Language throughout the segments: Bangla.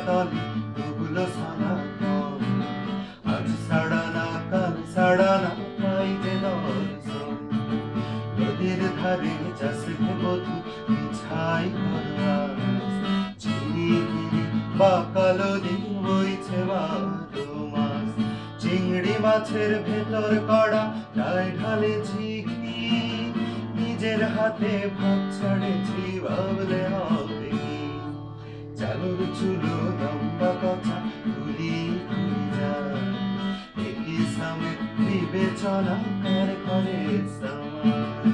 তলে ওগুলো সনাতন। আজ ছাড়া না কাল ছাড়া না পাই যে দর্শন। নদীর ধারে যাচ্ছে বধূ বিছাই ঘরবাস। ঝিরিঝিরি বাঁকালো দিন বইছে বারো মাস। চিংড়ি মাছের ভেতর কড়া গায়ে ঢালে ঝিকি। নিজের হাতে ভাত ছাড়েছি ভাবলে হবে কি। চালুর চুলো লম্বা কথা ঘুরি ঘুরি যায়। একই সামনে বিবেচনা কার করে সমান।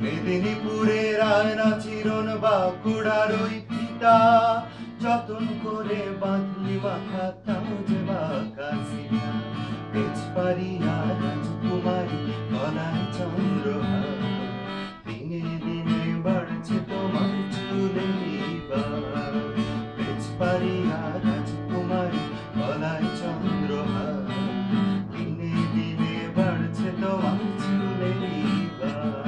মেদিনীপুরের আয়না চিরন বাঁকুড়ার ওই ফিতা। যতন করে বাঁধলি মাথা তাও যে বাঁকা সিনা। পেছপাড়িয়া রাজকুমারী গলায় চন্দ্রহার। দিনে দিনে বাড়ছে তোমার চুলের বার। পেছপাড়িয়া রাজকুমারী গলায় চন্দ্রহার। দিনে দিনে বাড়ছে তোমার চুলের বার।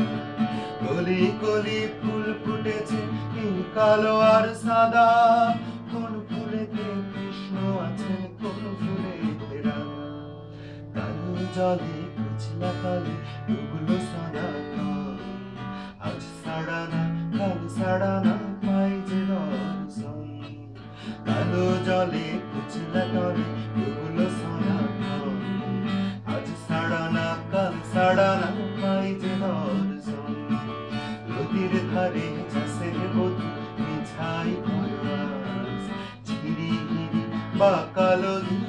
কলি কলি ফুল ফুটেছে এই কালো আর সাদা। কোন ফুলেতে কৃষ্ণ আছেন কোন ফুলেতে রাধা। কালো জলে কুচলা তলে ওগুলো সনাতন। আজ ছাড়া না কাল ছাড়া না পাই যে দর্শন। কালো জলে কুচলা তলে ওগুলো সনাতন। আজ ছাড়া না কাল ছাড়া না পাই যে দর্শন। নদীর ধারে যাচ্ছে বধূ বিছাই ঘরবাস। ঝিরিঝিরি বাঁকালো দিন